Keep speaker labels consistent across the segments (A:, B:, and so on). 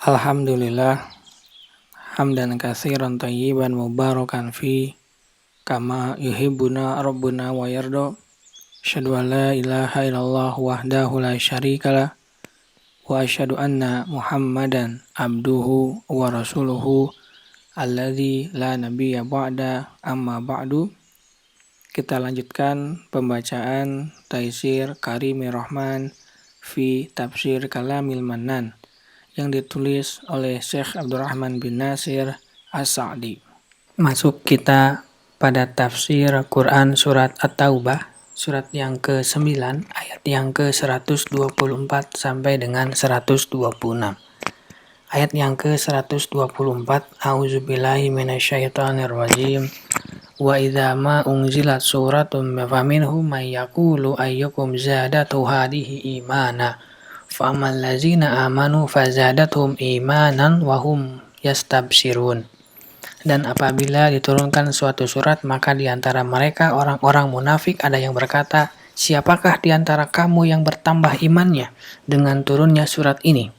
A: Alhamdulillah hamdan katsiran thayyiban mubarakan fi kama yuhibbuna rabbuna wa yarda. Asyhadu an la ilaha illallah wahdahu la syarikalah wa asyhadu anna Muhammadan abduhu wa rasuluhu alladzi la nabiyya ba'da amma ba'du. Kita lanjutkan pembacaan Taisir Karimir Rahman fi Tafsir Kalamil Mannan yang ditulis oleh Syekh Abdurrahman bin Nasir As-Sa'di. Masuk kita pada tafsir Quran surat At-Taubah, surat yang ke-9, ayat yang ke-124 sampai dengan 126. Ayat yang ke-124, A'udzubillahi minasyaitonirrajim. Wa idza ma unzilat suratun faminhum may yaqulu ayyukum zadatu hadhihi imana fa'amal ladzina amanu fazadathum imanan wa hum yastabsirun. Dan apabila diturunkan suatu surat, maka di antara mereka orang-orang munafik ada yang berkata, siapakah di antara kamu yang bertambah imannya dengan turunnya surat ini?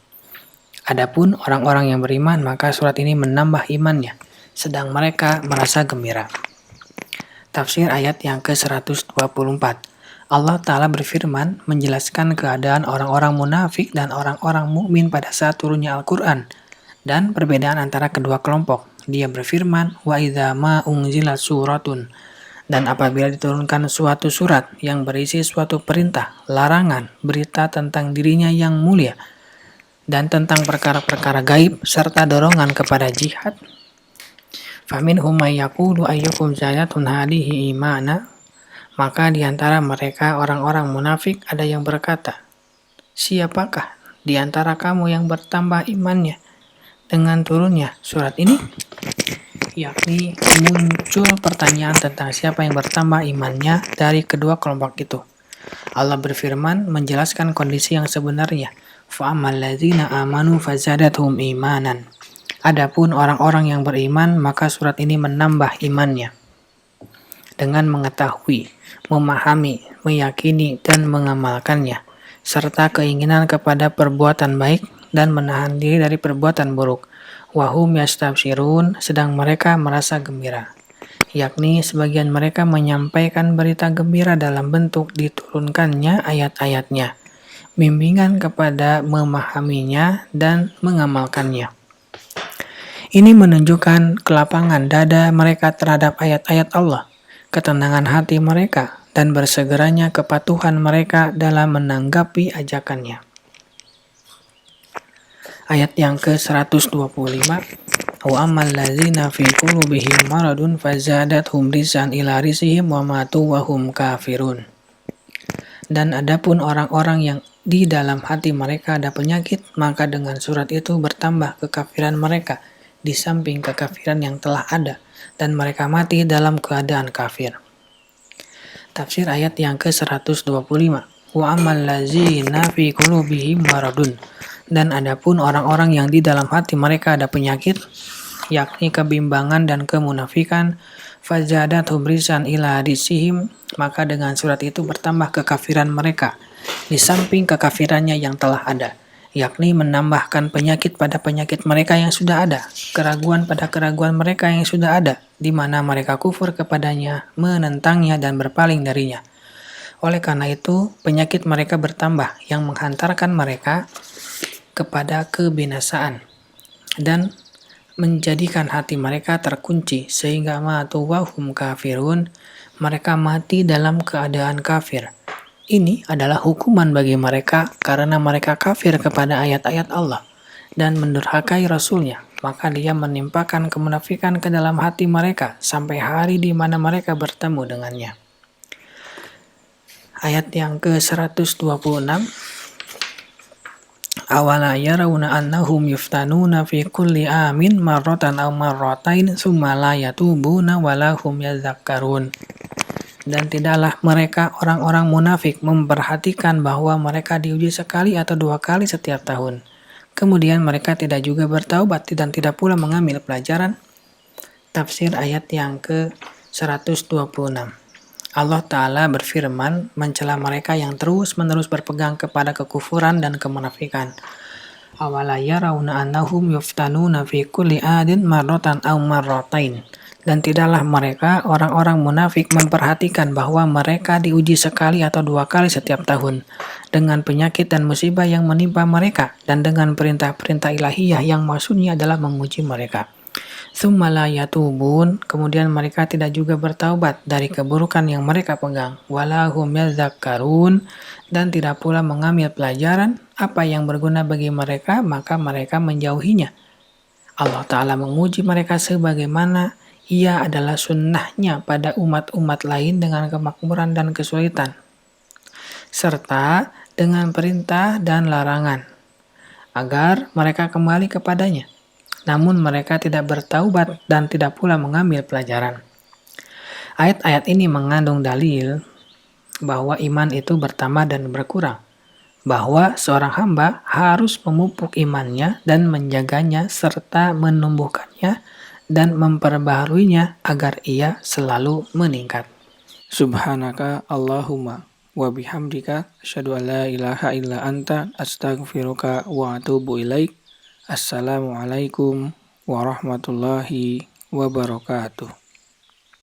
A: Adapun orang-orang yang beriman, maka surat ini menambah imannya, sedang mereka merasa gembira. Tafsir ayat yang ke-124. Allah Ta'ala berfirman menjelaskan keadaan orang-orang munafik dan orang-orang mukmin pada saat turunnya Al-Quran dan perbedaan antara kedua kelompok. Dia berfirman, wa idza ma unzilat suratun, dan apabila diturunkan suatu surat yang berisi suatu perintah, larangan, berita tentang dirinya yang mulia, dan tentang perkara-perkara gaib, serta dorongan kepada jihad, faminhum may yaqulu ayyukum zadatun hadhihi imana, maka di antara mereka orang-orang munafik ada yang berkata, siapakah di antara kamu yang bertambah imannya dengan turunnya surat ini? Yakni muncul pertanyaan tentang siapa yang bertambah imannya dari kedua kelompok itu. Allah berfirman menjelaskan kondisi yang sebenarnya. Fa'amal ladzina amanu fazadathum imanan. Adapun orang-orang yang beriman, maka surat ini menambah imannya dengan mengetahui, memahami, meyakini, dan mengamalkannya, serta keinginan kepada perbuatan baik dan menahan diri dari perbuatan buruk. Wahum yastabsirun, sedang mereka merasa gembira. Yakni sebagian mereka menyampaikan berita gembira dalam bentuk diturunkannya ayat-ayatnya, bimbingan kepada memahaminya dan mengamalkannya. Ini menunjukkan kelapangan dada mereka terhadap ayat-ayat Allah, ketenangan hati mereka, dan bersegeranya kepatuhan mereka dalam menanggapi ajakannya. Ayat yang ke-125, wa ammal ladzina fi qulubihim maradun fazadathum rizqan ila rizqihim wa matu wa hum kafirun. Dan adapun orang-orang yang di dalam hati mereka ada penyakit, maka dengan surat itu bertambah kekafiran mereka di samping kekafiran yang telah ada, dan mereka mati dalam keadaan kafir. Tafsir ayat yang ke-125, wa ammal ladzina fi qulubihim maradun, dan adapun orang-orang yang di dalam hati mereka ada penyakit, yakni kebimbangan dan kemunafikan, fazadathum rizqan ila rizqihim, maka dengan surat itu bertambah kekafiran mereka di samping kekafirannya yang telah ada, yakni menambahkan penyakit pada penyakit mereka yang sudah ada, keraguan pada keraguan mereka yang sudah ada, di mana mereka kufur kepadanya, menentangnya dan berpaling darinya. Oleh karena itu, penyakit mereka bertambah yang menghantarkan mereka kepada kebinasaan dan menjadikan hati mereka terkunci sehingga matu wahum kafirun, mereka mati dalam keadaan kafir. Ini adalah hukuman bagi mereka karena mereka kafir kepada ayat-ayat Allah dan mendurhakai Rasulnya, maka dia menimpakan kemunafikan ke dalam hati mereka sampai hari di mana mereka bertemu dengannya. Ayat yang ke-126, awala yarawna annahum yuftanuna fi kulli amin marratan aw marratain summa la yatubuna wa lahum yadhakkarun. Dan tidaklah mereka orang-orang munafik memperhatikan bahwa mereka diuji sekali atau dua kali setiap tahun. Kemudian mereka tidak juga bertaubat dan tidak pula mengambil pelajaran. Tafsir ayat yang ke-126. Allah Ta'ala berfirman mencela mereka yang terus-menerus berpegang kepada kekufuran dan kemunafikan. awala yarawna annahum yuftanuna fi kulli adin marratan aw marratain. Dan tidaklah mereka orang-orang munafik memperhatikan bahwa mereka diuji sekali atau dua kali setiap tahun dengan penyakit dan musibah yang menimpa mereka dan dengan perintah-perintah ilahiyah yang maksudnya adalah menguji mereka. Tsumma la yatubun, kemudian mereka tidak juga bertaubat dari keburukan yang mereka pegang. Walahum yadzakkarun, dan tidak pula mengambil pelajaran apa yang berguna bagi mereka, maka mereka menjauhinya. Allah Ta'ala menguji mereka sebagaimana ia adalah sunnahnya pada umat-umat lain dengan kemakmuran dan kesulitan, serta dengan perintah dan larangan, agar mereka kembali kepadanya. Namun mereka tidak bertaubat dan tidak pula mengambil pelajaran. Ayat-ayat ini mengandung dalil bahwa iman itu bertambah dan berkurang, bahwa seorang hamba harus memupuk imannya dan menjaganya serta menumbuhkannya dan memperbaharuinya agar ia selalu meningkat. Subhanaka Allahumma wa bihamdika asyhadu an la ilaha illa anta astaghfiruka wa atubu ilaik. Assalamualaikum warahmatullahi wabarakatuh.